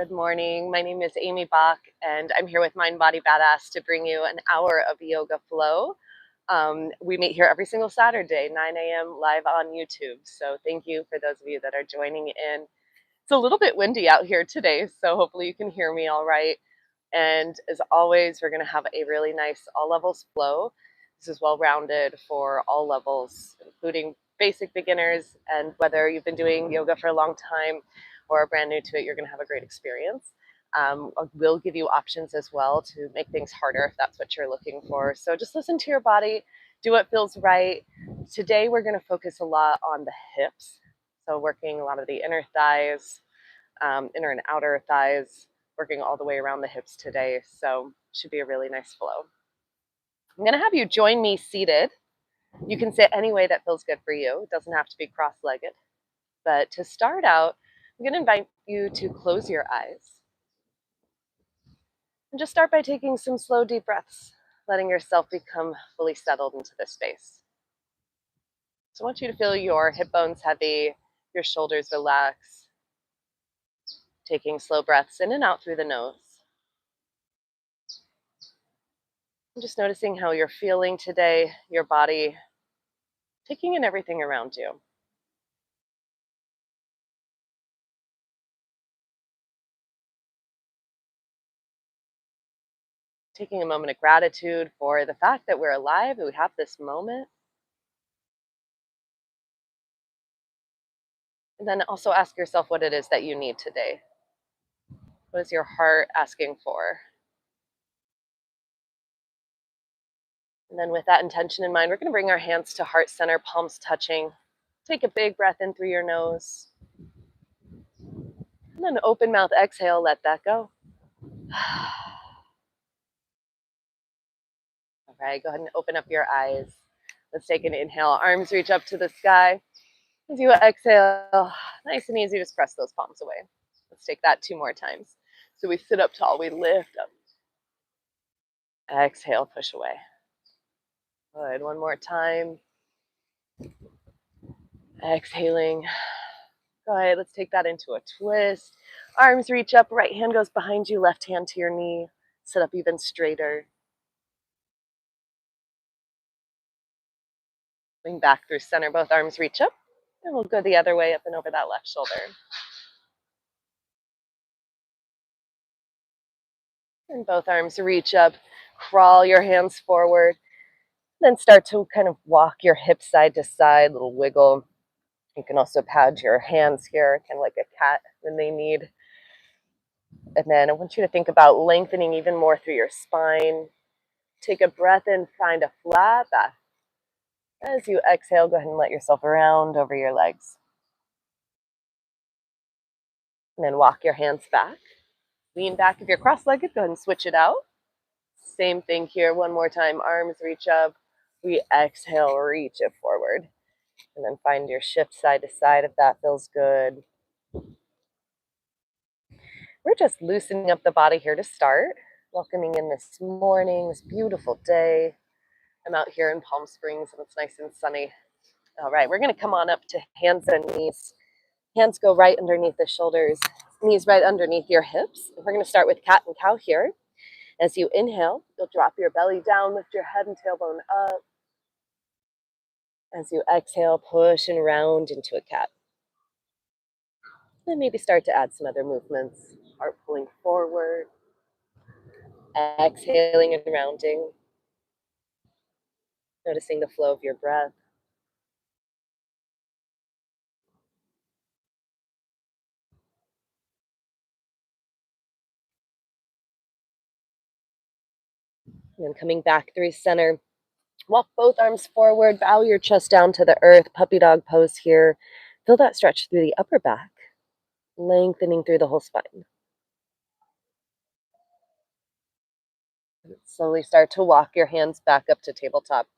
Good morning. My name is Amy Baack, and I'm here with Mind Body Badass to bring you an hour of yoga flow. We meet here every single Saturday, 9 a.m. live on YouTube. So thank you for those of you that are joining in. It's a little bit windy out here today, so hopefully you can hear me all right. And as always, we're going to have a really nice all levels flow. This is well rounded for all levels, including basic beginners. And whether you've been doing yoga for a long time or are brand new to it, you're going to have a great experience. We'll give you options as well to make things harder if that's what you're looking for. So just listen to your body, do what feels right. Today, we're going to focus a lot on the hips. So working a lot of the inner thighs, inner and outer thighs, working all the way around the hips today. So it should be a really nice flow. I'm going to have you join me seated. You can sit any way that feels good for you. It doesn't have to be cross-legged. But to start out, I'm going to invite you to close your eyes. And just start by taking some slow, deep breaths, letting yourself become fully settled into this space. So I want you to feel your hip bones heavy, your shoulders relax, taking slow breaths in and out through the nose. And just noticing how you're feeling today, your body, taking in everything around you. Taking a moment of gratitude for the fact that we're alive, that we have this moment. And then also ask yourself what it is that you need today. What is your heart asking for? And then with that intention in mind, we're going to bring our hands to heart center, palms touching. Take a big breath in through your nose. And then open mouth exhale, let that go. All right, go ahead and open up your eyes. Let's take an inhale. Arms reach up to the sky. As you exhale, nice and easy, just press those palms away. Let's take that 2 more times. So we sit up tall, we lift up. Exhale, push away. Good, 1 more time. Exhaling. Go ahead, let's take that into a twist. Arms reach up, right hand goes behind you, left hand to your knee. Sit up even straighter. Lean back through center, both arms reach up. And we'll go the other way, up and over that left shoulder. And both arms reach up, crawl your hands forward. Then start to kind of walk your hips side to side, little wiggle. You can also pad your hands here, kind of like a cat when they need. And then I want you to think about lengthening even more through your spine. Take a breath in, find a flat back. As you exhale, go ahead and let yourself round over your legs. And then walk your hands back. Lean back if you're cross-legged, go ahead and switch it out. Same thing here, 1 more time. Arms reach up. We exhale, reach it forward. And then find your shift side to side if that feels good. We're just loosening up the body here to start. Welcoming in this morning, this beautiful day. I'm out here in Palm Springs and it's nice and sunny. All right, we're going to come on up to hands and knees. Hands go right underneath the shoulders, knees right underneath your hips. We're going to start with cat and cow here. As you inhale, you'll drop your belly down, lift your head and tailbone up. As you exhale, push and round into a cat. Then maybe start to add some other movements. Heart pulling forward, exhaling and rounding. Noticing the flow of your breath. And then coming back through center. Walk both arms forward, bow your chest down to the earth, puppy dog pose here. Feel that stretch through the upper back, lengthening through the whole spine. Slowly start to walk your hands back up to tabletop.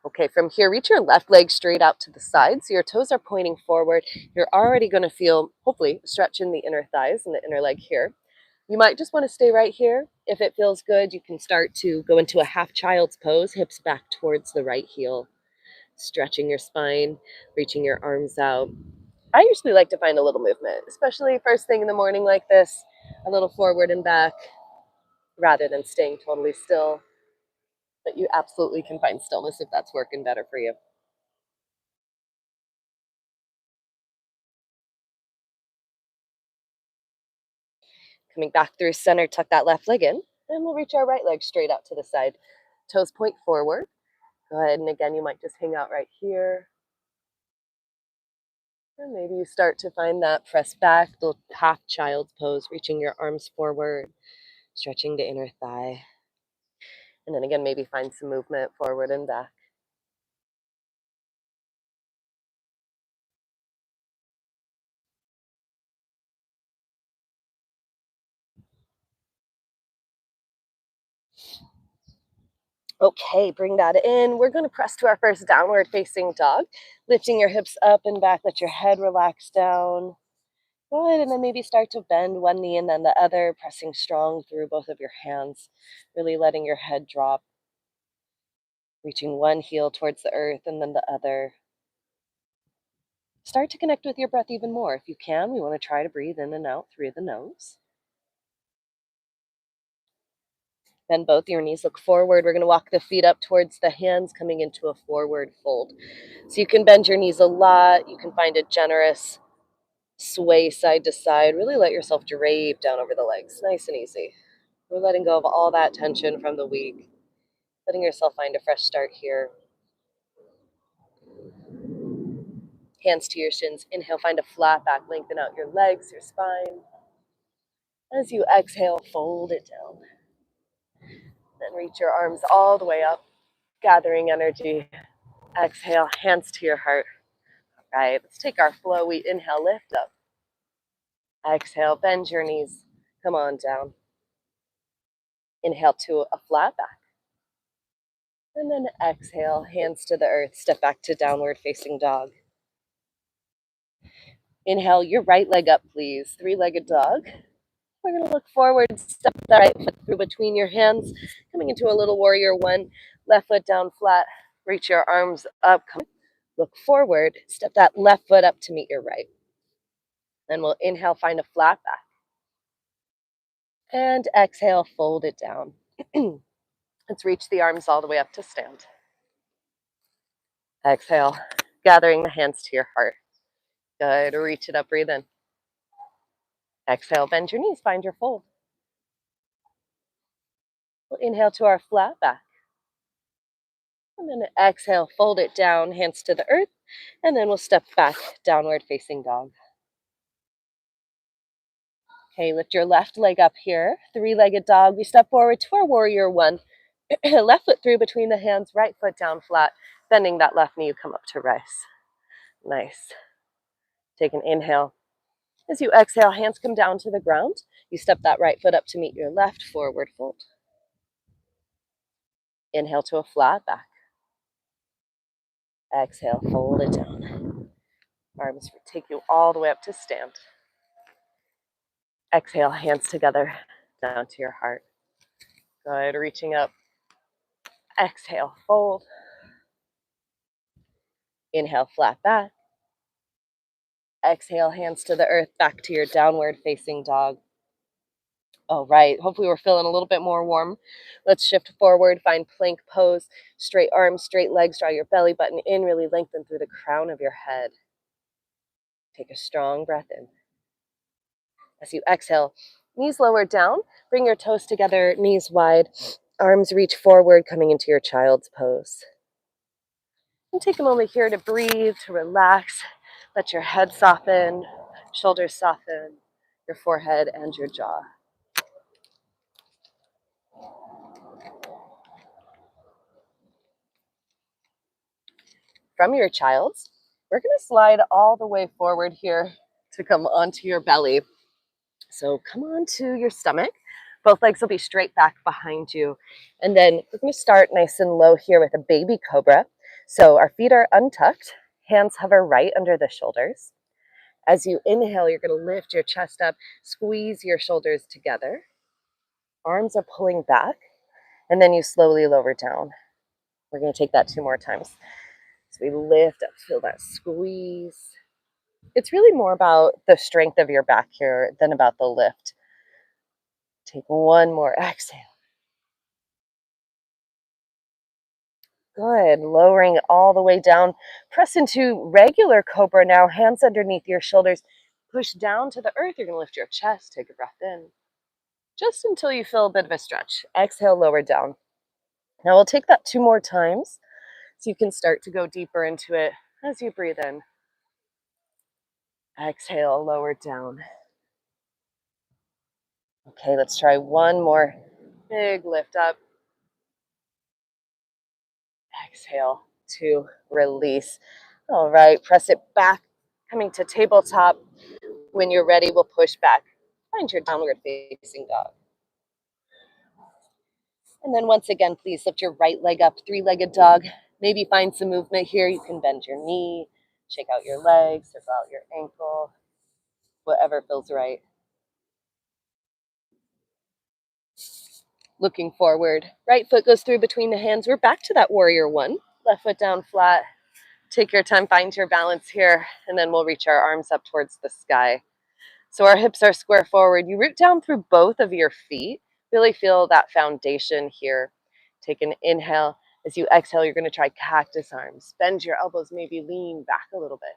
Okay, from here, reach your left leg straight out to the side. So your toes are pointing forward. You're already going to feel, hopefully, a stretch in the inner thighs and the inner leg here. You might just want to stay right here. If it feels good, you can start to go into a half child's pose, hips back towards the right heel, stretching your spine, reaching your arms out. I usually like to find a little movement, especially first thing in the morning like this. a little forward and back rather than staying totally still. But you absolutely can find stillness if that's working better for you. Coming back through center, tuck that left leg in, and we'll reach our right leg straight out to the side. Toes point forward. Go ahead, and again, you might just hang out right here. And maybe you start to find that press back, the half child's pose, reaching your arms forward, stretching the inner thigh. And then again, maybe find some movement forward and back. Okay, bring that in. We're going to press to our first downward facing dog, lifting your hips up and back. Let your head relax down. Good, and then maybe start to bend one knee and then the other, pressing strong through both of your hands, really letting your head drop, reaching one heel towards the earth and then the other. Start to connect with your breath even more. If you can, we want to try to breathe in and out through the nose. Bend both your knees, look forward. We're going to walk the feet up towards the hands, coming into a forward fold. So you can bend your knees a lot. You can find a generous sway side to side. Really let yourself drape down over the legs. Nice and easy. We're letting go of all that tension from the week. Letting yourself find a fresh start here. Hands to your shins. Inhale, find a flat back. Lengthen out your legs, your spine. As you exhale, fold it down. Then reach your arms all the way up, gathering energy. Exhale, hands to your heart. All right, let's take our flow. We inhale, lift up. Exhale, bend your knees. Come on down. Inhale to a flat back. And then exhale, hands to the earth. Step back to downward facing dog. Inhale, your right leg up, please. Three-legged dog. We're going to look forward, step that right foot through between your hands, coming into a little warrior one. Left foot down flat. Reach your arms up. Look forward. Step that left foot up to meet your right. Then we'll inhale, find a flat back. And exhale, fold it down. Let's reach the arms all the way up to stand. Exhale, gathering the hands to your heart. Good, reach it up, breathe in. Exhale, bend your knees, find your fold. We'll inhale to our flat back. And then exhale, fold it down, hands to the earth. And then we'll step back, downward facing dog. Okay, lift your left leg up here. Three-legged dog. We step forward to our warrior one. Left foot through between the hands, right foot down flat. Bending that left knee, you come up to rise. Nice. Take an inhale. As you exhale, hands come down to the ground. You step that right foot up to meet your left, forward fold. Inhale to a flat back. Exhale, fold it down. Arms take you all the way up to stand. Exhale, hands together, down to your heart. Good, reaching up. Exhale, fold. Inhale, flat back. Exhale, hands to the earth, back to your downward facing dog. All right, hopefully we're feeling a little bit more warm. Let's shift forward, find plank pose, straight arms, straight legs, draw your belly button in, really lengthen through the crown of your head. Take a strong breath in. As you exhale, knees lowered down, bring your toes together, knees wide, arms reach forward, coming into your child's pose. And take a moment here to breathe, to relax. Let your head soften, shoulders soften, your forehead and your jaw. From your child's, we're going to slide all the way forward here to come onto your belly. So come onto your stomach. Both legs will be straight back behind you. And then we're going to start nice and low here with a baby cobra. So our feet are untucked, hands hover right under the shoulders. As you inhale, you're going to lift your chest up, squeeze your shoulders together. Arms are pulling back, and then you slowly lower down. We're going to take that 2 more times. So we lift up, feel that squeeze. It's really more about the strength of your back here than about the lift. Take one more exhale. Good. Lowering all the way down. Press into regular cobra now. Hands underneath your shoulders. Push down to the earth. You're going to lift your chest. Take a breath in. Just until you feel a bit of a stretch. Exhale, lower down. Now we'll take that 2 more times so you can start to go deeper into it as you breathe in. Exhale, lower down. Okay, let's try one more. Big lift up. Exhale, 2, release. All right, press it back, coming to tabletop. When you're ready, we'll push back. Find your downward facing dog. And then once again, please lift your right leg up, 3-legged dog. Maybe find some movement here. You can bend your knee, shake out your legs, circle out your ankle, whatever feels right. Looking forward. Right foot goes through between the hands. We're back to that warrior 1. Left foot down flat. Take your time, find your balance here, and then we'll reach our arms up towards the sky. So our hips are square forward. You root down through both of your feet. Really feel that foundation here. Take an inhale. As you exhale, you're going to try cactus arms. Bend your elbows, maybe lean back a little bit.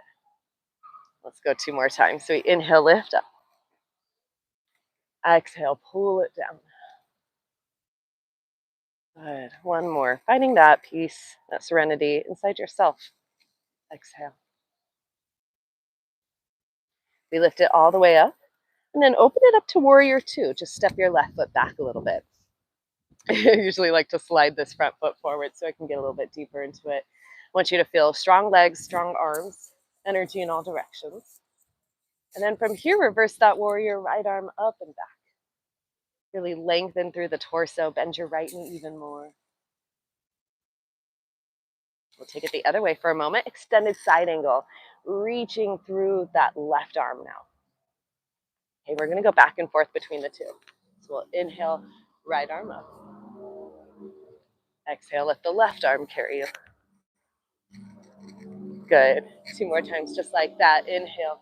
Let's go 2 more times. So we inhale, lift up. Exhale, pull it down. Good. One more. Finding that peace, that serenity inside yourself. Exhale. We lift it all the way up. And then open it up to warrior 2. Just step your left foot back a little bit. I usually like to slide this front foot forward so I can get a little bit deeper into it. I want you to feel strong legs, strong arms, energy in all directions. And then from here, reverse that warrior right arm up and back. Really lengthen through the torso, bend your right knee even more. We'll take it the other way for a moment. Extended side angle, reaching through that left arm now. Okay, we're gonna go back and forth between the 2. So we'll inhale, right arm up. Exhale, let the left arm carry you. Good. 2 more times, just like that. Inhale.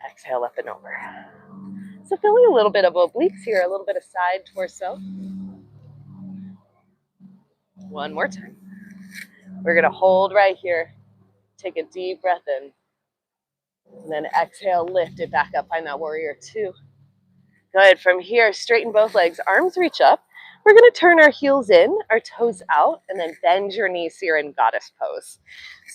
Exhale, up and over. So feeling a little bit of obliques here, a little bit of side torso. One more time. We're gonna hold right here. Take a deep breath in. And then exhale, lift it back up. Find that warrior 2. Good. From here, straighten both legs. Arms reach up. We're going to turn our heels in, our toes out, and then bend your knees here in goddess pose.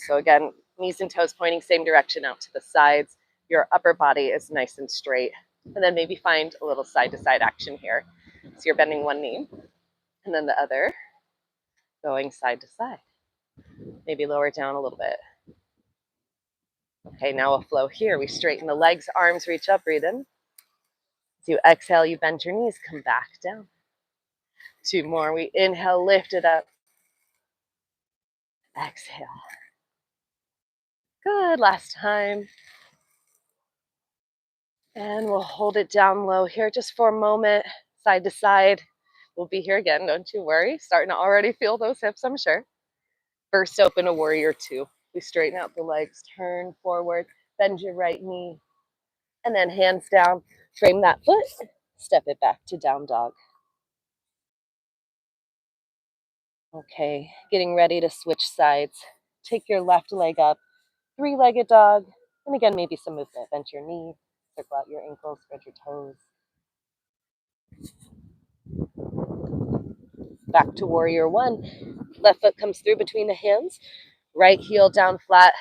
So again, knees and toes pointing same direction out to the sides. Your upper body is nice and straight. And then maybe find a little side-to-side action here. So you're bending one knee, and then the other going side to side. Maybe lower down a little bit. Okay, now we'll flow here. We straighten the legs, arms reach up, breathe in. As you exhale, you bend your knees, come back down. 2 more. We inhale, lift it up. Exhale. Good. Last time. And we'll hold it down low here just for a moment, side to side. We'll be here again, don't you worry. Starting to already feel those hips, I'm sure. Burst open a warrior 2. We straighten out the legs, turn forward, bend your right knee, and then hands down, frame that foot, step it back to down dog. Okay, getting ready to switch sides. Take your left leg up, 3-legged dog, and again, maybe some movement. Bend your knee, circle out your ankles, spread your toes. Back to warrior 1. Left foot comes through between the hands, right heel down flat.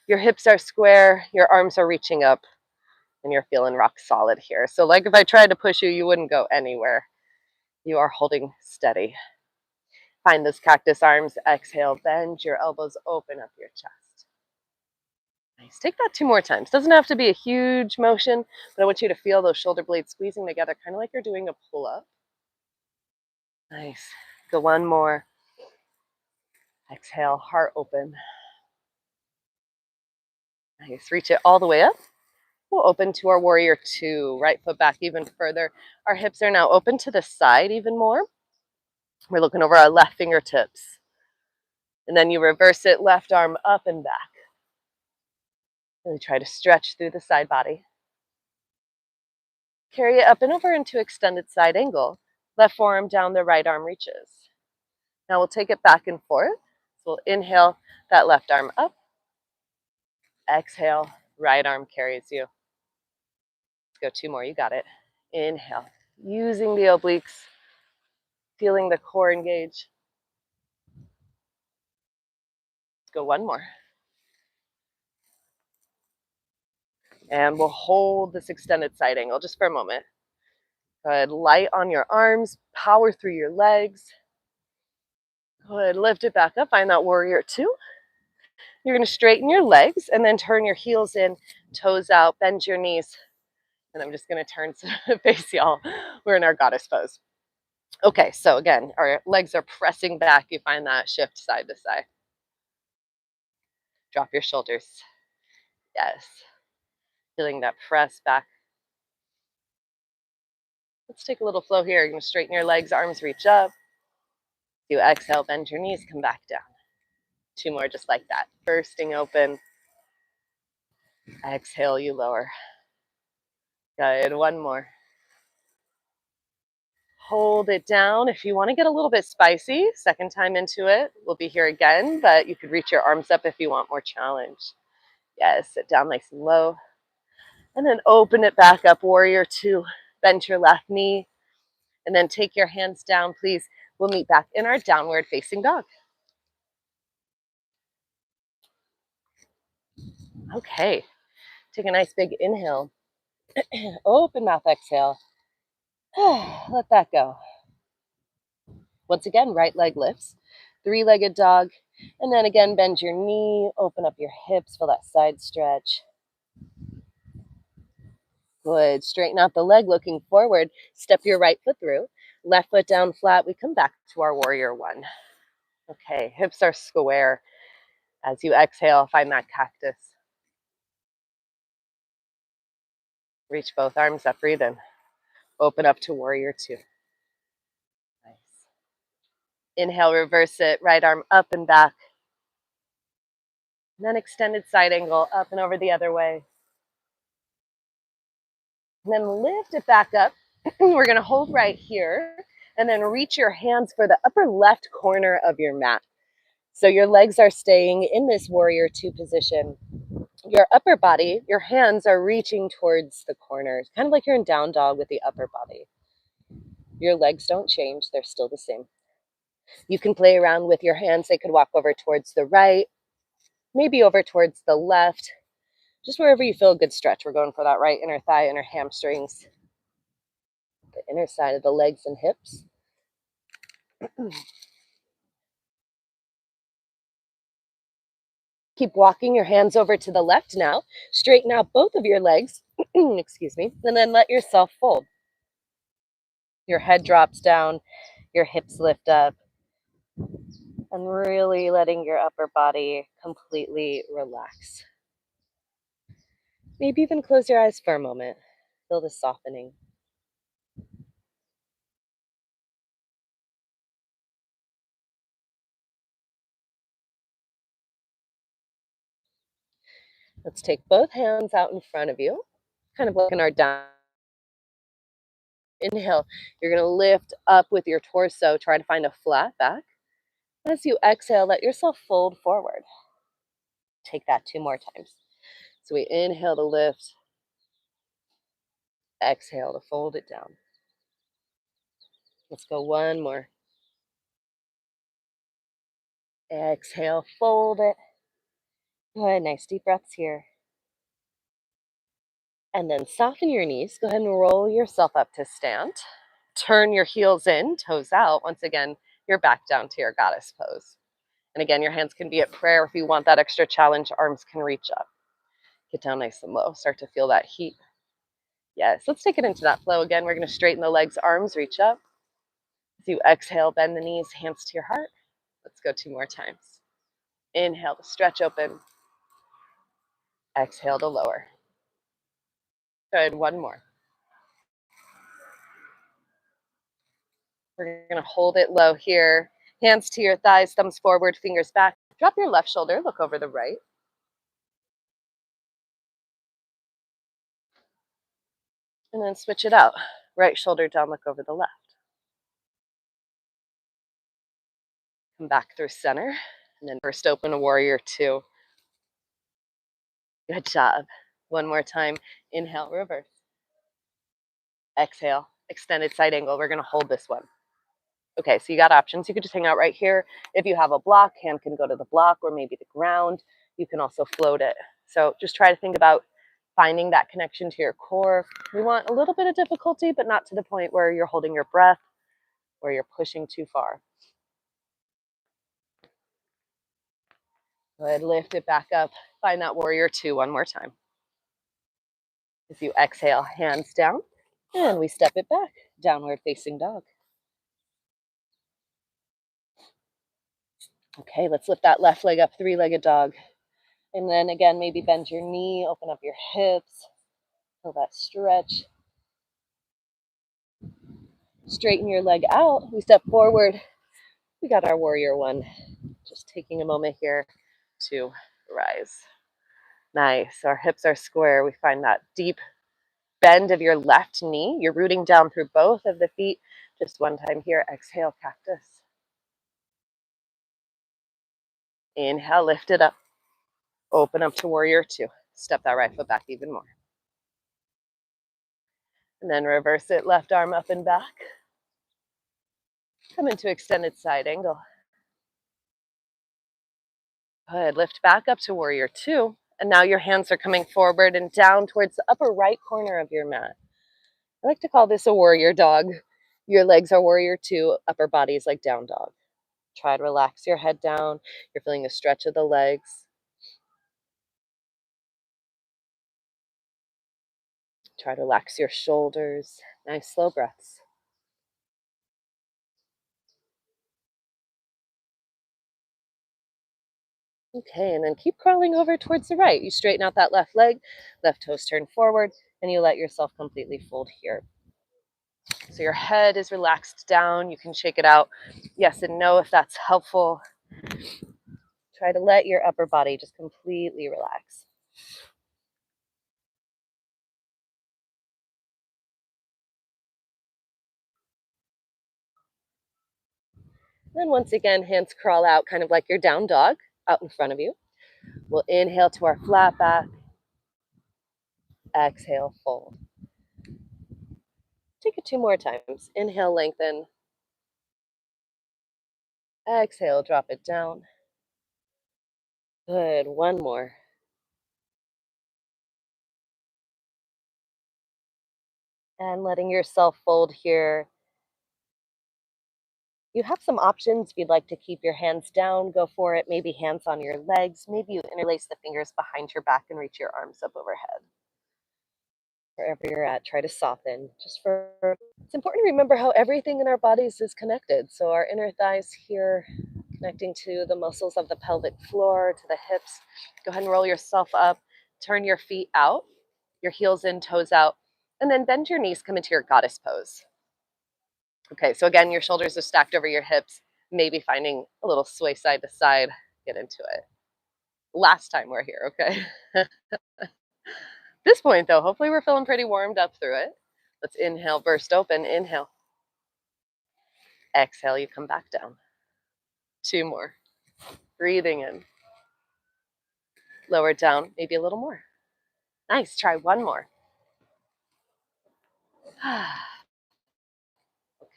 Your hips are square, your arms are reaching up, and you're feeling rock solid here. So like if I tried to push you, you wouldn't go anywhere. You are holding steady. Find those cactus arms. Exhale, bend your elbows, open up your chest. Nice. Take that 2 more times. Doesn't have to be a huge motion, but I want you to feel those shoulder blades squeezing together, kind of like you're doing a pull-up. Nice. Go one more. Exhale, heart open. Nice. Reach it all the way up. We'll open to our warrior 2. Right foot back even further. Our hips are now open to the side even more. We're looking over our left fingertips. And then you reverse it, left arm up and back. Really try to stretch through the side body. Carry it up and over into extended side angle. Left forearm down, the right arm reaches. Now we'll take it back and forth. So we'll inhale, that left arm up. Exhale, right arm carries you. Let's go 2 more, you got it. Inhale, using the obliques, feeling the core engage. Let's go 1 more. And we'll hold this extended side angle just for a moment. Good, light on your arms, power through your legs. Good, lift it back up, find that warrior 2. You're gonna straighten your legs and then turn your heels in, toes out, bend your knees. And I'm just gonna turn to face y'all. We're in our goddess pose. Okay, so again, our legs are pressing back. You find that shift side to side. Drop your shoulders. Yes. Feeling that press back. Let's take a little flow here. You're gonna straighten your legs, arms reach up. You exhale, bend your knees, come back down. 2 more just like that. Bursting open. Exhale, you lower. Good, 1 more. Hold it down. If you want to get a little bit spicy, second time into it, we'll be here again, but you could reach your arms up if you want more challenge. Yes, sit down nice and low. And then open it back up, warrior 2. Bend your left knee. And then take your hands down, please. We'll meet back in our downward facing dog. Okay, take a nice big inhale. Open mouth, exhale. Let that go. Once again, right leg lifts. 3-legged dog. And then again, bend your knee, open up your hips, feel that side stretch. Good. Straighten out the leg, looking forward. Step your right foot through. Left foot down flat. We come back to our warrior 1. Okay, hips are square. As you exhale, find that cactus. Reach both arms up, breathe in. Open up to warrior 2. Nice. Inhale, reverse it. Right arm up and back. And then extended side angle, up and over the other way. And then lift it back up. We're going to hold right here and then reach your hands for the upper left corner of your mat. So your legs are staying in this warrior 2 position. Your upper body, your hands are reaching towards the corners, kind of like you're in down dog with the upper body. Your legs don't change, they're still the same. You can play around with your hands. They could walk over towards the right, maybe over towards the left, just wherever you feel a good stretch. We're going for that right inner thigh, inner hamstrings, the inner side of the legs and hips. Keep walking your hands over to the left now. Straighten out both of your legs, excuse me, and then let yourself fold. Your head drops down, your hips lift up, and really letting your upper body completely relax. Maybe even close your eyes for a moment. Feel the softening. Let's take both hands out in front of you, kind of like in our down. Inhale, you're going to lift up with your torso, try to find a flat back. As you exhale, let yourself fold forward. Take that 2 more times. So we inhale to lift, exhale to fold it down. Let's go 1 more. Exhale, fold it. Good, nice deep breaths here. And then soften your knees. Go ahead and roll yourself up to stand. Turn your heels in, toes out. Once again, you're back down to your goddess pose. And again, your hands can be at prayer. If you want that extra challenge, arms can reach up. Get down nice and low. Start to feel that heat. Yes, let's take it into that flow again. We're going to straighten the legs, arms reach up. As you exhale, bend the knees, hands to your heart. Let's go 2 more times. Inhale to stretch open. Exhale to lower. Good, 1 more. We're going to hold it low here. Hands to your thighs, thumbs forward, fingers back. Drop your left shoulder, look over the right. And then switch it out. Right shoulder down, look over the left. Come back through center, and then first open a warrior two. Good job. One more time. Inhale, reverse. Exhale, extended side angle. We're going to hold this one. Okay, so you got options. You could just hang out right here. If you have a block, hand can go to the block or maybe the ground. You can also float it. So just try to think about finding that connection to your core. We want a little bit of difficulty, but not to the point where you're holding your breath, where you're pushing too far. Go ahead, lift it back up. Find that warrior two one more time. As you exhale, hands down, and we step it back, downward facing dog. Okay, let's lift that left leg up, three-legged dog. And then again, maybe bend your knee, open up your hips, feel that stretch. Straighten your leg out. We step forward. We got our warrior one. Just taking a moment here to rise. Nice. Our hips are square. We find that deep bend of your left knee. You're rooting down through both of the feet. Just one time here. Exhale, cactus. Inhale, lift it up. Open up to warrior two. Step that right foot back even more. And then reverse it, left arm up and back. Come into extended side angle. Good, lift back up to warrior two. And now your hands are coming forward and down towards the upper right corner of your mat. I like to call this a warrior dog. Your legs are warrior two, upper body is like down dog. Try to relax your head down. You're feeling the stretch of the legs. Try to relax your shoulders. Nice slow breaths. Okay, and then keep crawling over towards the right. You straighten out that left leg, left toes turn forward, and you let yourself completely fold here. So your head is relaxed down. You can shake it out. Yes and no if that's helpful. Try to let your upper body just completely relax. Then once again, hands crawl out kind of like your down dog out in front of you. We'll inhale to our flat back. Exhale, fold. Take it two more times. Inhale, lengthen. Exhale, drop it down. Good, one more. And letting yourself fold here. You have some options. If you'd like to keep your hands down, go for it. Maybe hands on your legs. Maybe you interlace the fingers behind your back and reach your arms up overhead. Wherever you're at, try to soften. It's important to remember how everything in our bodies is connected. So our inner thighs here, connecting to the muscles of the pelvic floor, to the hips. Go ahead and roll yourself up. Turn your feet out, your heels in, toes out, and then bend your knees, come into your goddess pose. Okay, so again, your shoulders are stacked over your hips, maybe finding a little sway side to side. Get into it. Last time we're here, okay? This point though, hopefully we're feeling pretty warmed up through it. Let's inhale, burst open, inhale. Exhale, you come back down. Two more. Breathing in. Lower down, maybe a little more. Nice, try one more.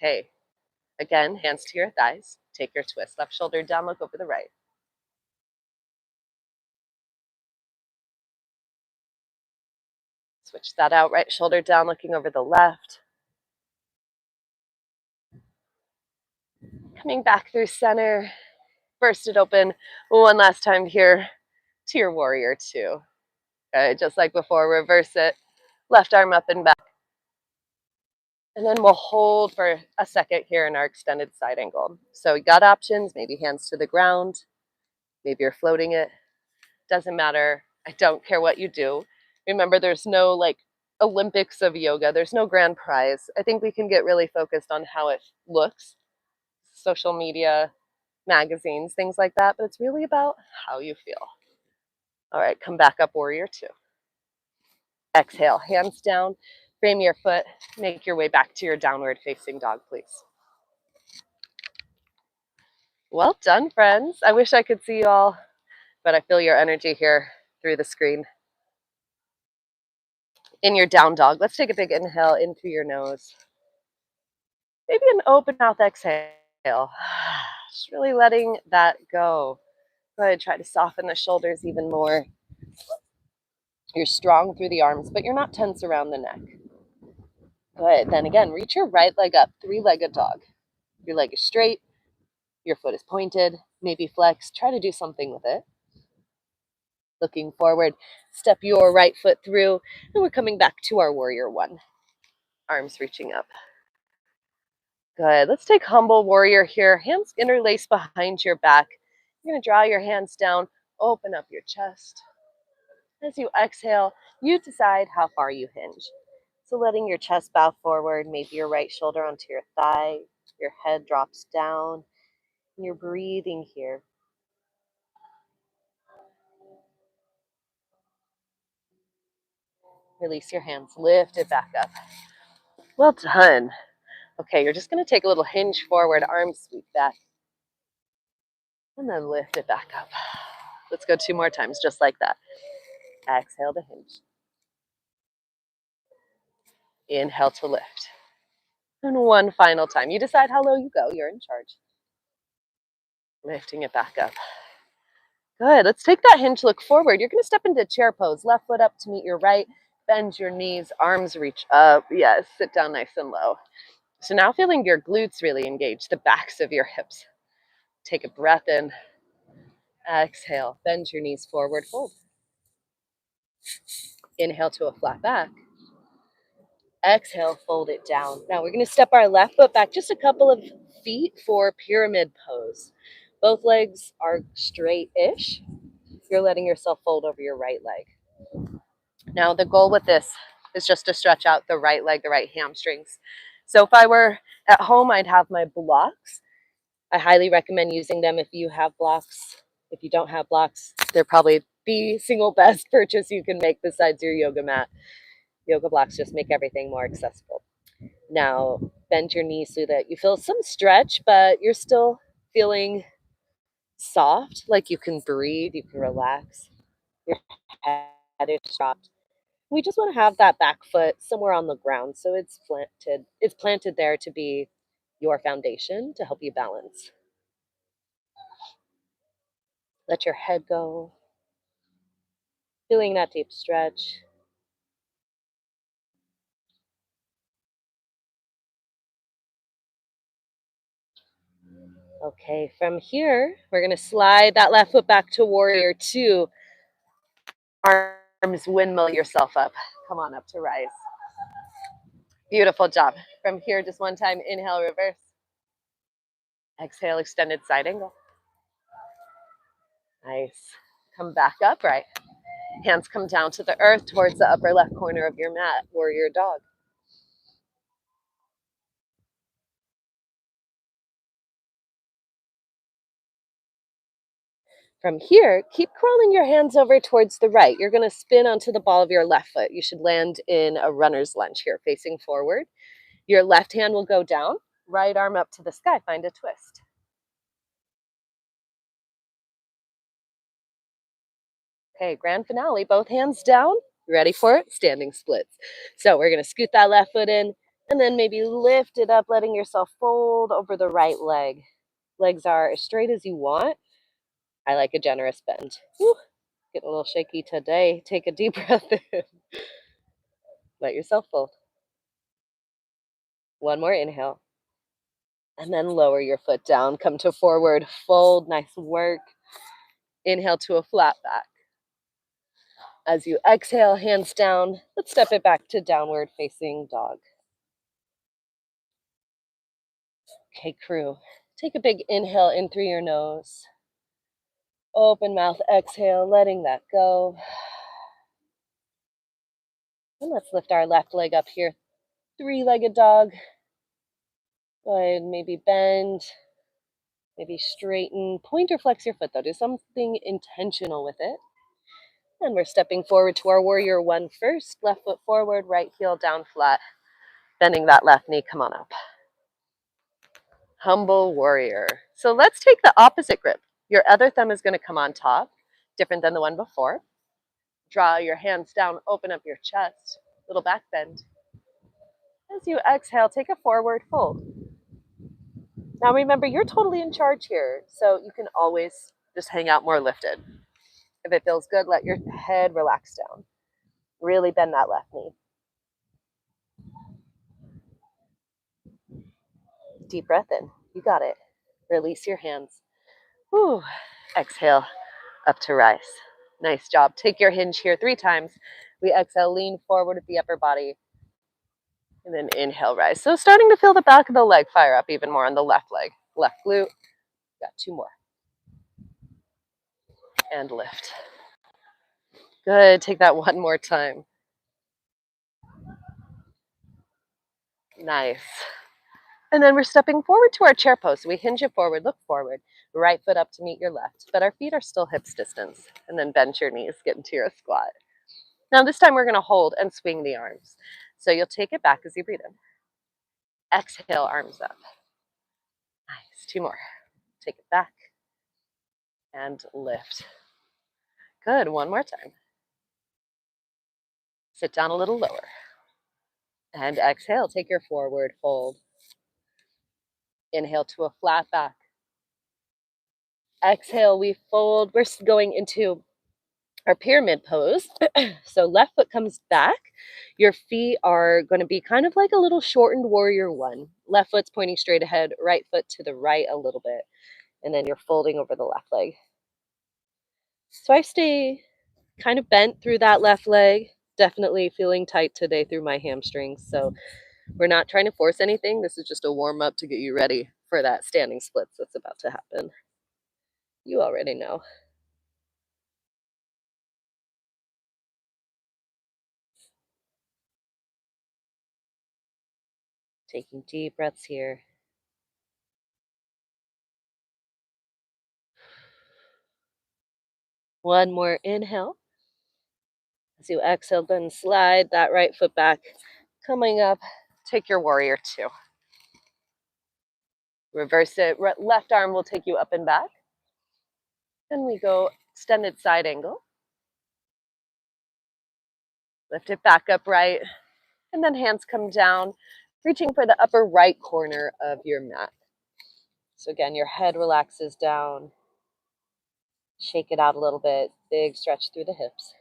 Okay, again, hands to your thighs. Take your twist, left shoulder down, look over the right. Switch that out, right shoulder down, looking over the left. Coming back through center. Burst it open one last time here to your warrior two. Okay, just like before, reverse it. Left arm up and back. And then we'll hold for a second here in our extended side angle. So we got options, maybe hands to the ground. Maybe you're floating it. Doesn't matter. I don't care what you do. Remember, there's no like Olympics of yoga. There's no grand prize. I think we can get really focused on how it looks, social media, magazines, things like that. But it's really about how you feel. All right, come back up, warrior two. Exhale, hands down. Frame your foot, make your way back to your downward facing dog, please. Well done, friends. I wish I could see you all, but I feel your energy here through the screen. In your down dog, let's take a big inhale in through your nose. Maybe an open mouth exhale. Just really letting that go. Go ahead, try to soften the shoulders even more. You're strong through the arms, but you're not tense around the neck. Good. Then again, reach your right leg up, three-legged dog. Your leg is straight, your foot is pointed, maybe flexed. Try to do something with it. Looking forward, step your right foot through, and we're coming back to our warrior one. Arms reaching up. Good. Let's take humble warrior here. Hands interlace behind your back. You're going to draw your hands down, open up your chest. As you exhale, you decide how far you hinge. So letting your chest bow forward, maybe your right shoulder onto your thigh, your head drops down, and you're breathing here. Release your hands, lift it back up. Well done. Okay, you're just going to take a little hinge forward, arms sweep back, and then lift it back up. Let's go 2 more times, just like that. Exhale to hinge. Inhale to lift. And one final time. You decide how low you go. You're in charge. Lifting it back up. Good. Let's take that hinge, look forward. You're going to step into chair pose. Left foot up to meet your right. Bend your knees. Arms reach up. Yes. Sit down nice and low. So now feeling your glutes really engage, the backs of your hips. Take a breath in. Exhale. Bend your knees forward. Fold. Inhale to a flat back. Exhale, fold it down. Now we're going to step our left foot back just a couple of feet for pyramid pose. Both legs are straight-ish. You're letting yourself fold over your right leg. Now the goal with this is just to stretch out the right leg, the right hamstrings. So if I were at home, I'd have my blocks. I highly recommend using them if you have blocks. If you don't have blocks, they're probably the single best purchase you can make besides your yoga mat. Yoga blocks just make everything more accessible. Now, bend your knees so that you feel some stretch, but you're still feeling soft, like you can breathe, you can relax. Your head is dropped. We just want to have that back foot somewhere on the ground so it's planted. It's planted there to be your foundation to help you balance. Let your head go. Feeling that deep stretch. Okay, from here, we're going to slide that left foot back to warrior two. Arms windmill yourself up. Come on up to rise. Beautiful job. From here, just one time, inhale, reverse. Exhale, extended side angle. Nice. Come back upright. Hands come down to the earth towards the upper left corner of your mat, warrior dog. From here, keep crawling your hands over towards the right. You're going to spin onto the ball of your left foot. You should land in a runner's lunge here, facing forward. Your left hand will go down, right arm up to the sky. Find a twist. Okay, grand finale. Both hands down. Ready for it? Standing splits. So we're going to scoot that left foot in and then maybe lift it up, letting yourself fold over the right leg. Legs are as straight as you want. I like a generous bend. Whew, getting a little shaky today. Take a deep breath in. Let yourself fold. One more inhale. And then lower your foot down. Come to forward fold. Nice work. Inhale to a flat back. As you exhale, hands down, let's step it back to downward facing dog. Okay, crew. Take a big inhale in through your nose. Open mouth, exhale, letting that go. And let's lift our left leg up here. Three-legged dog. Go ahead, maybe bend, maybe straighten. Point or flex your foot though. Do something intentional with it. And we're stepping forward to our warrior one first. Left foot forward, right heel down flat. Bending that left knee, come on up. Humble warrior. So let's take the opposite grip. Your other thumb is going to come on top, different than the one before. Draw your hands down, open up your chest, little back bend. As you exhale, take a forward fold. Now remember, you're totally in charge here, so you can always just hang out more lifted. If it feels good, let your head relax down. Really bend that left knee. Deep breath in. You got it. Release your hands. Whew. Exhale, up to rise. Nice job. Take your hinge here 3 times. We exhale, lean forward with the upper body. And then inhale, rise. So starting to feel the back of the leg fire up even more on the left leg. Left glute. Got 2 more. And lift. Good. Take that one more time. Nice. And then we're stepping forward to our chair pose. So we hinge it forward, look forward, right foot up to meet your left, but our feet are still hips distance. And then bend your knees, get into your squat. Now this time we're going to hold and swing the arms. So you'll take it back as you breathe in. Exhale, arms up. Nice. 2 more. Take it back and lift. Good. 1 more time. Sit down a little lower. And exhale, take your forward fold. Inhale to a flat back. Exhale, we fold. We're going into our pyramid pose. So left foot comes back. Your feet are going to be kind of like a little shortened warrior one. Left foot's pointing straight ahead, right foot to the right a little bit. And then you're folding over the left leg. So I stay kind of bent through that left leg. Definitely feeling tight today through my hamstrings. So we're not trying to force anything. This is just a warm up to get you ready for that standing splits that's about to happen. You already know. Taking deep breaths here. One more inhale. As you exhale, then slide that right foot back. Coming up, take your warrior 2. Reverse it. Left arm will take you up and back. Then we go extended side angle. Lift it back upright. And then hands come down, reaching for the upper right corner of your mat. So again, your head relaxes down. Shake it out a little bit. Big stretch through the hips.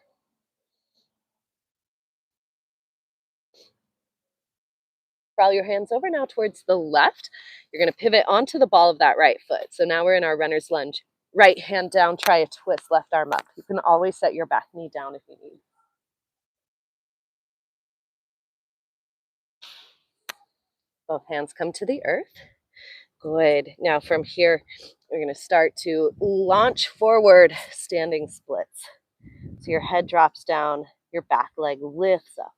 Roll your hands over now towards the left. You're going to pivot onto the ball of that right foot. So now we're in our runner's lunge. Right hand down, try a twist, left arm up. You can always set your back knee down if you need. Both hands come to the earth. Good. Now from here, we're going to start to launch forward, standing splits. So your head drops down, your back leg lifts up.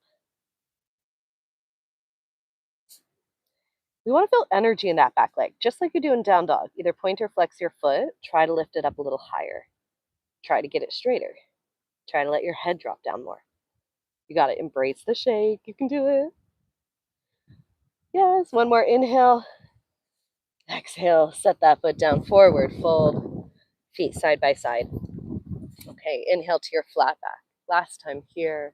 We want to feel energy in that back leg, just like you do in down dog. Either point or flex your foot. Try to lift it up a little higher. Try to get it straighter. Try to let your head drop down more. You got to embrace the shake. You can do it. Yes. One more inhale. Exhale. Set that foot down forward. Fold. Feet side by side. Okay. Inhale to your flat back. Last time here.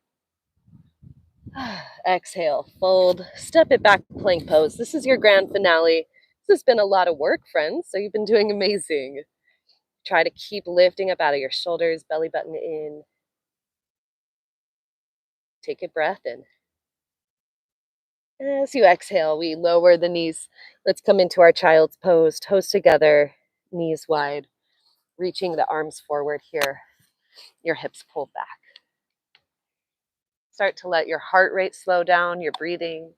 Exhale. Fold. Step it back. Plank pose. This is your grand finale. This has been a lot of work, friends. So you've been doing amazing. Try to keep lifting up out of your shoulders. Belly button in. Take a breath in. As you exhale, we lower the knees. Let's come into our child's pose. Toes together, knees wide, reaching the arms forward here. Your hips pull back. Start to let your heart rate slow down, your breathing.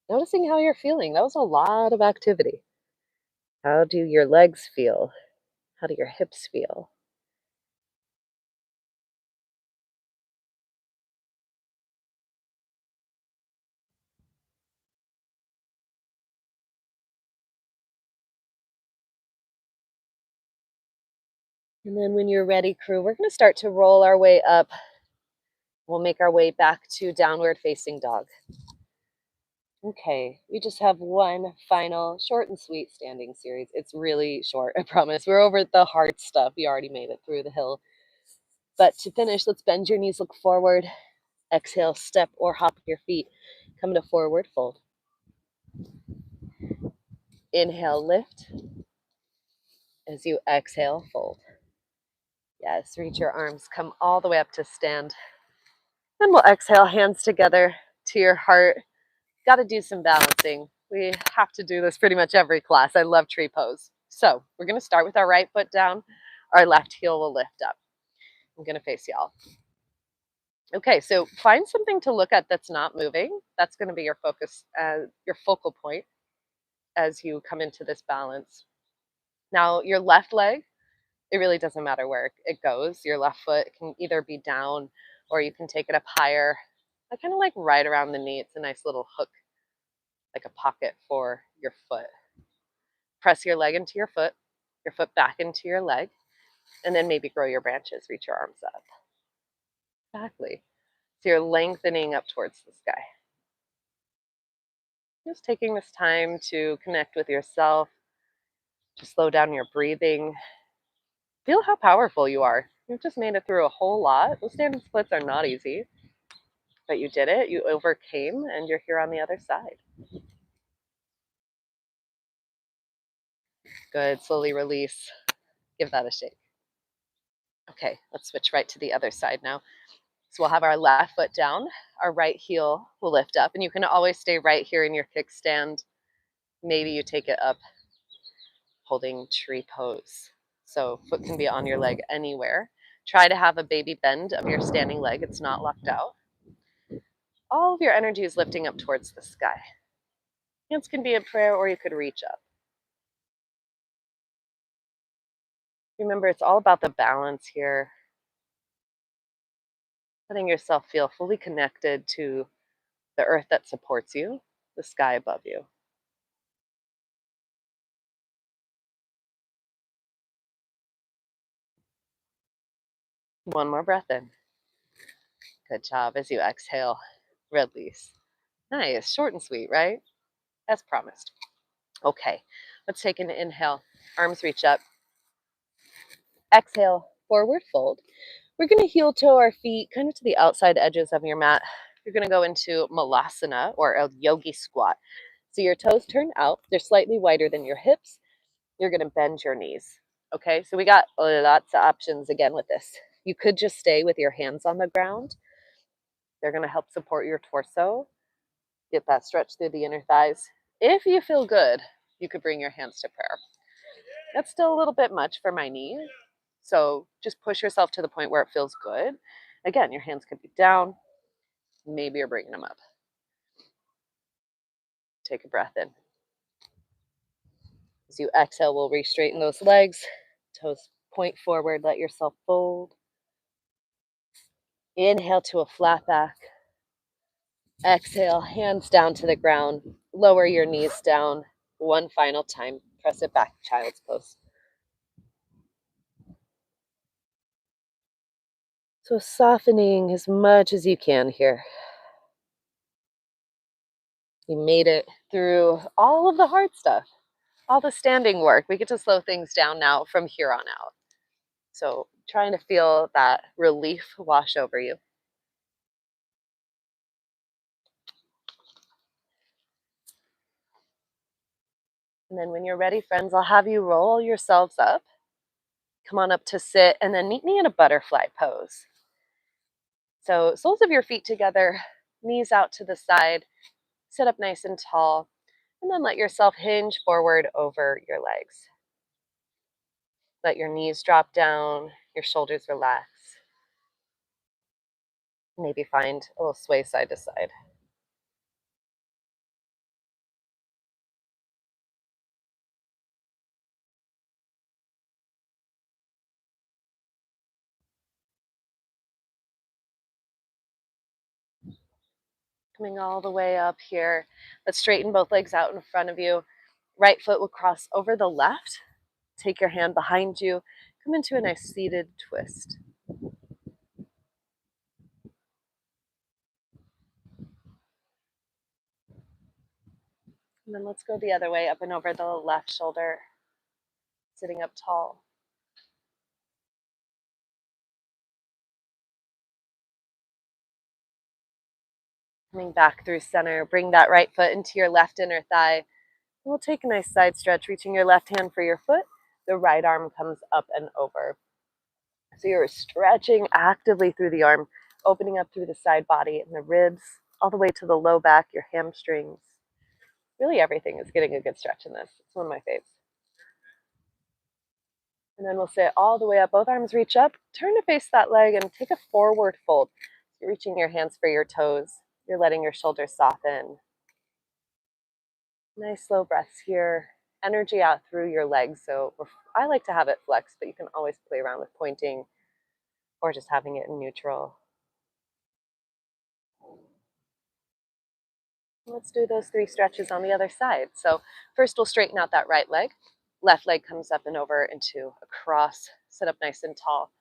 Noticing how you're feeling. That was a lot of activity. How do your legs feel? How do your hips feel? And then when you're ready, crew, we're going to start to roll our way up. We'll make our way back to downward facing dog. Okay, we just have one final short and sweet standing series. It's really short, I promise. We're over the hard stuff. We already made it through the hill. But to finish, let's bend your knees, look forward. Exhale, step or hop your feet. Come to forward fold. Inhale, lift. As you exhale, fold. Yes, reach your arms, come all the way up to stand. Then we'll exhale, hands together to your heart. Got to do some balancing. We have to do this pretty much every class. I love tree pose. So we're going to start with our right foot down. Our left heel will lift up. I'm going to face y'all. Okay, so find something to look at that's not moving. That's going to be your focus, your focal point as you come into this balance. Now, your left leg, it really doesn't matter where it goes. Your left foot can either be down or you can take it up higher. I kind of like right around the knee. It's a nice little hook, like a pocket for your foot. Press your leg into your foot back into your leg, and then maybe grow your branches, reach your arms up. Exactly. So you're lengthening up towards the sky. Just taking this time to connect with yourself, to slow down your breathing. Feel how powerful you are. You've just made it through a whole lot. Those standing splits are not easy, but you did it. You overcame, and you're here on the other side. Good. Slowly release. Give that a shake. Okay, let's switch right to the other side now. So we'll have our left foot down, our right heel will lift up, and you can always stay right here in your kickstand. Maybe you take it up holding tree pose. So foot can be on your leg anywhere. Try to have a baby bend of your standing leg. It's not locked out. All of your energy is lifting up towards the sky. Hands can be in prayer or you could reach up. Remember, it's all about the balance here. Letting yourself feel fully connected to the earth that supports you, the sky above you. One more breath in. Good job. As you exhale, release. Nice. Short and sweet, right? As promised. Okay, let's take an inhale. Arms reach up. Exhale, forward fold. We're going to heel toe our feet kind of to the outside edges of your mat. You're going to go into malasana or a yogi squat. So your toes turn out. They're slightly wider than your hips. You're going to bend your knees. Okay, so we got lots of options again with this. You could just stay with your hands on the ground. They're going to help support your torso. Get that stretch through the inner thighs. If you feel good, you could bring your hands to prayer. That's still a little bit much for my knee. So just push yourself to the point where it feels good. Again, your hands could be down. Maybe you're bringing them up. Take a breath in. As you exhale, we'll re-straighten those legs. Toes point forward. Let yourself fold. Inhale to a flat back. Exhale, hands down to the ground. Lower your knees down. One final time. Press it back, child's pose. So softening as much as you can here. You made it through all of the hard stuff, all the standing work. We get to slow things down now from here on out. So trying to feel that relief wash over you. And then when you're ready, friends, I'll have you roll yourselves up. Come on up to sit and then meet me in a butterfly pose. So soles of your feet together, knees out to the side, sit up nice and tall, and then let yourself hinge forward over your legs. Let your knees drop down, your shoulders relax. Maybe find a little sway side to side. Coming all the way up here. Let's straighten both legs out in front of you. Right foot will cross over the left. Take your hand behind you. Come into a nice seated twist. And then let's go the other way, up and over the left shoulder, sitting up tall. Coming back through center, bring that right foot into your left inner thigh. And we'll take a nice side stretch, reaching your left hand for your foot. The right arm comes up and over. So you're stretching actively through the arm, opening up through the side body and the ribs, all the way to the low back, your hamstrings. Really everything is getting a good stretch in this. It's one of my faves. And then we'll sit all the way up. Both arms reach up. Turn to face that leg and take a forward fold. You're reaching your hands for your toes. You're letting your shoulders soften. Nice slow breaths here. Energy out through your legs. So I like to have it flexed, but you can always play around with pointing or just having it in neutral. Let's do those 3 stretches on the other side. So first we'll straighten out that right leg. Left leg comes up and over into a cross. Sit up nice and tall.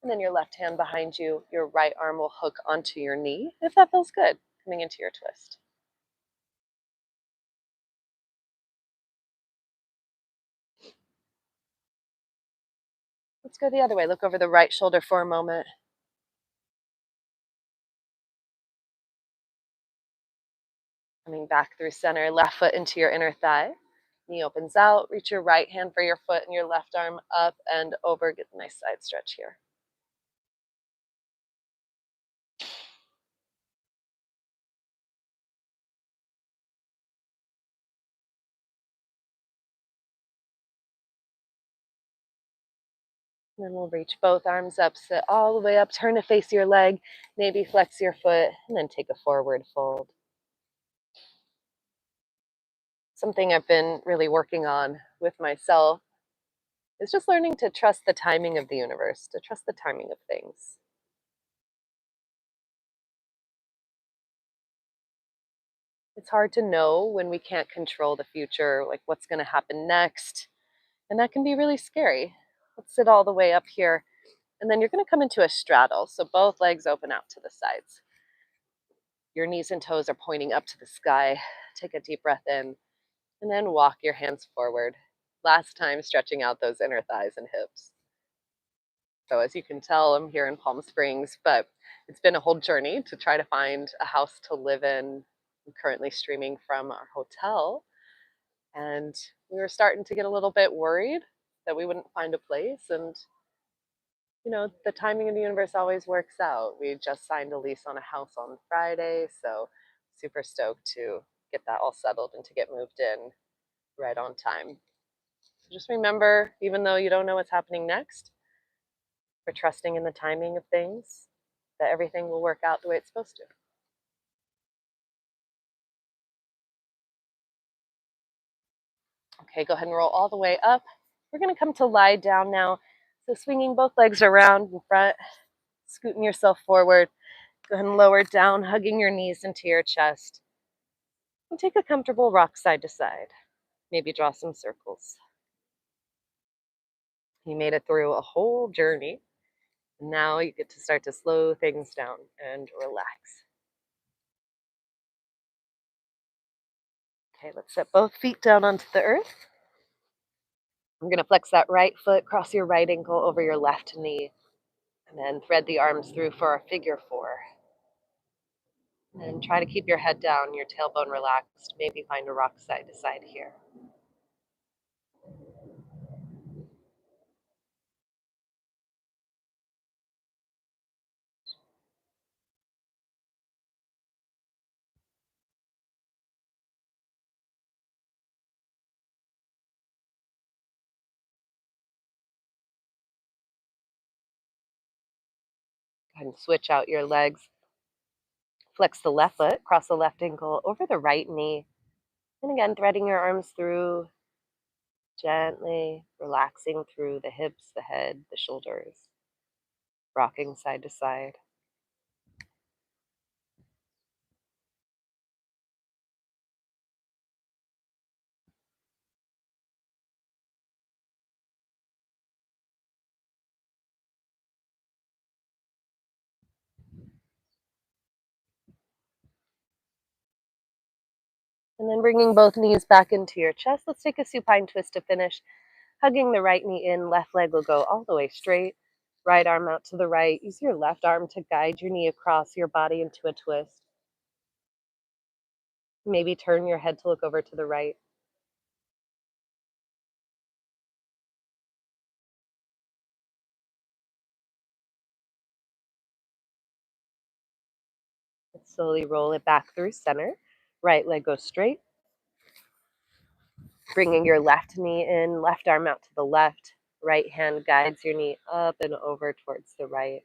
And then your left hand behind you, your right arm will hook onto your knee, if that feels good, coming into your twist. Let's go the other way. Look over the right shoulder for a moment. Coming back through center, left foot into your inner thigh. Knee opens out. Reach your right hand for your foot and your left arm up and over. Get a nice side stretch here. And then we'll reach both arms up, sit all the way up, turn to face your leg, maybe flex your foot, and then take a forward fold. Something I've been really working on with myself is just learning to trust the timing of the universe, to trust the timing of things. It's hard to know when we can't control the future, like what's going to happen next. And that can be really scary. Let's sit all the way up here. And then you're going to come into a straddle. So both legs open out to the sides. Your knees and toes are pointing up to the sky. Take a deep breath in and then walk your hands forward. Last time, stretching out those inner thighs and hips. So as you can tell, I'm here in Palm Springs, but it's been a whole journey to try to find a house to live in. I'm currently streaming from our hotel, and we were starting to get a little bit worried that we wouldn't find a place. And the timing of the universe always works out. We just signed a lease on a house on Friday, so super stoked to get that all settled and to get moved in right on time. So just remember, even though you don't know what's happening next, we're trusting in the timing of things, that everything will work out the way it's supposed to. Okay, go ahead and roll all the way up. We're going to come to lie down now. So swinging both legs around in front, scooting yourself forward. Go ahead and lower down, hugging your knees into your chest. And take a comfortable rock side to side. Maybe draw some circles. You made it through a whole journey. Now you get to start to slow things down and relax. Okay, let's set both feet down onto the earth. I'm going to flex that right foot, cross your right ankle over your left knee, and then thread the arms through for our figure 4. And try to keep your head down, your tailbone relaxed. Maybe find a rock side to side here. Go ahead and switch out your legs. Flex the left foot, cross the left ankle over the right knee. And again, threading your arms through, gently relaxing through the hips, the head, the shoulders, rocking side to side. And then bringing both knees back into your chest, let's take a supine twist to finish. Hugging the right knee in, left leg will go all the way straight. Right arm out to the right. Use your left arm to guide your knee across your body into a twist. Maybe turn your head to look over to the right. Slowly roll it back through center. Right leg goes straight. Bringing your left knee in, left arm out to the left. Right hand guides your knee up and over towards the right.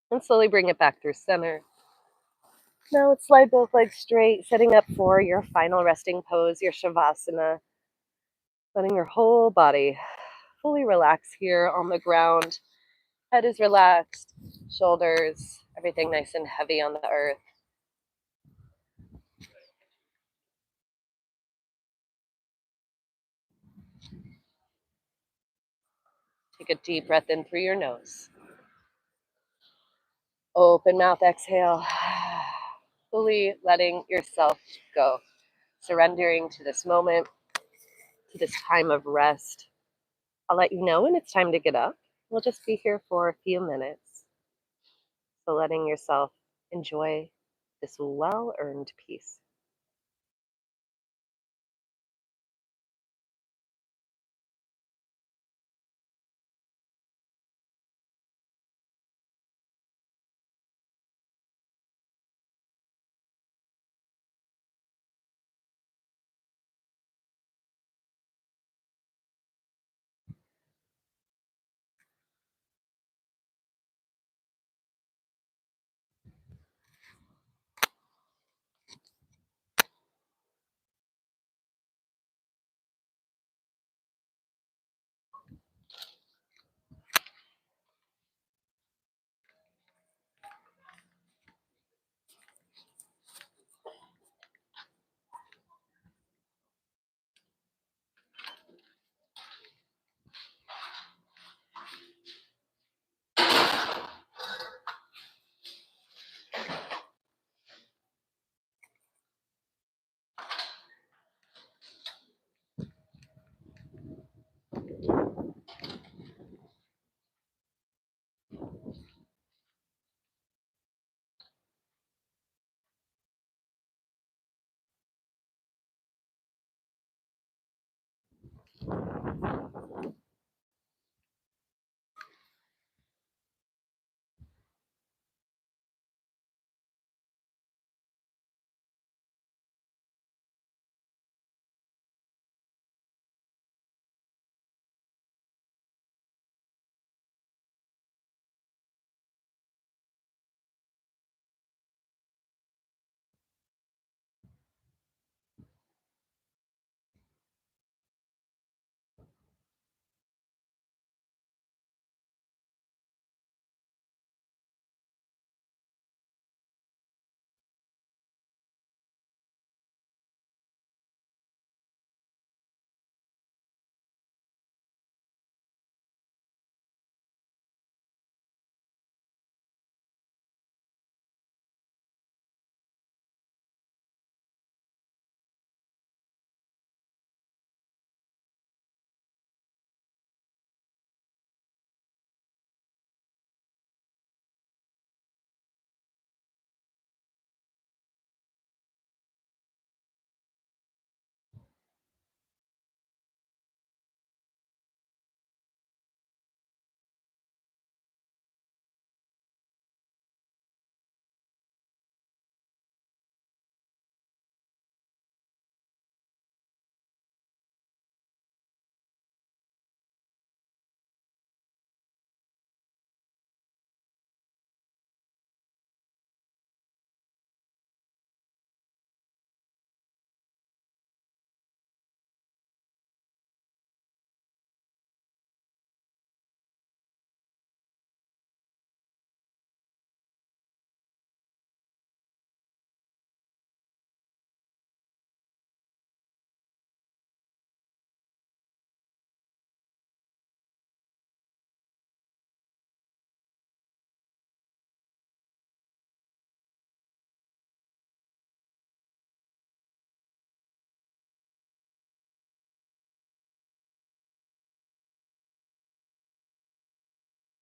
And slowly bring it back through center. Now let's slide both legs straight, setting up for your final resting pose, your Shavasana. Letting your whole body fully relax here on the ground. Head is relaxed, shoulders, everything nice and heavy on the earth. Take a deep breath in through your nose. Open mouth, exhale. Fully letting yourself go. Surrendering to this moment, to this time of rest. I'll let you know when it's time to get up. We'll just be here for a few minutes. So letting yourself enjoy this well-earned peace.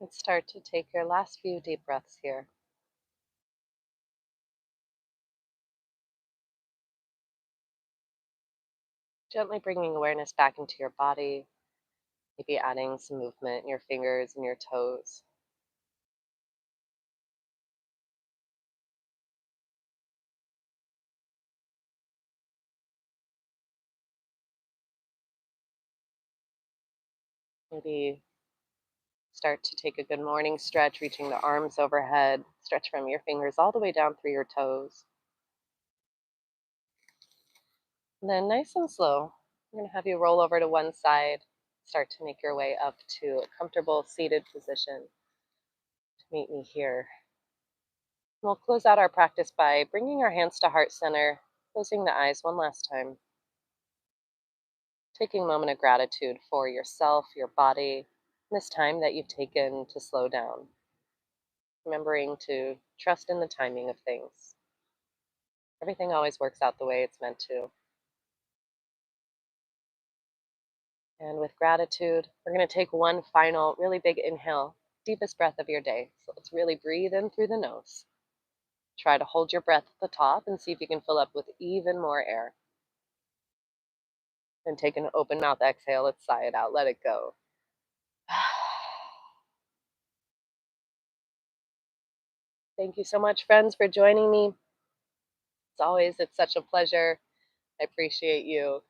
Let's start to take your last few deep breaths here. Gently bringing awareness back into your body, maybe adding some movement in your fingers and your toes. Maybe start to take a good morning stretch, reaching the arms overhead. Stretch from your fingers all the way down through your toes. And then, nice and slow, I'm going to have you roll over to one side. Start to make your way up to a comfortable seated position to meet me here. We'll close out our practice by bringing our hands to heart center, closing the eyes one last time. Taking a moment of gratitude for yourself, your body, this time that you've taken to slow down. Remembering to trust in the timing of things. Everything always works out the way it's meant to. And with gratitude, we're going to take one final really big inhale, deepest breath of your day. So let's really breathe in through the nose. Try to hold your breath at the top and see if you can fill up with even more air. And take an open mouth exhale. Let's sigh it out. Let it go. Thank you so much, friends, for joining me. As always, it's such a pleasure. I appreciate you.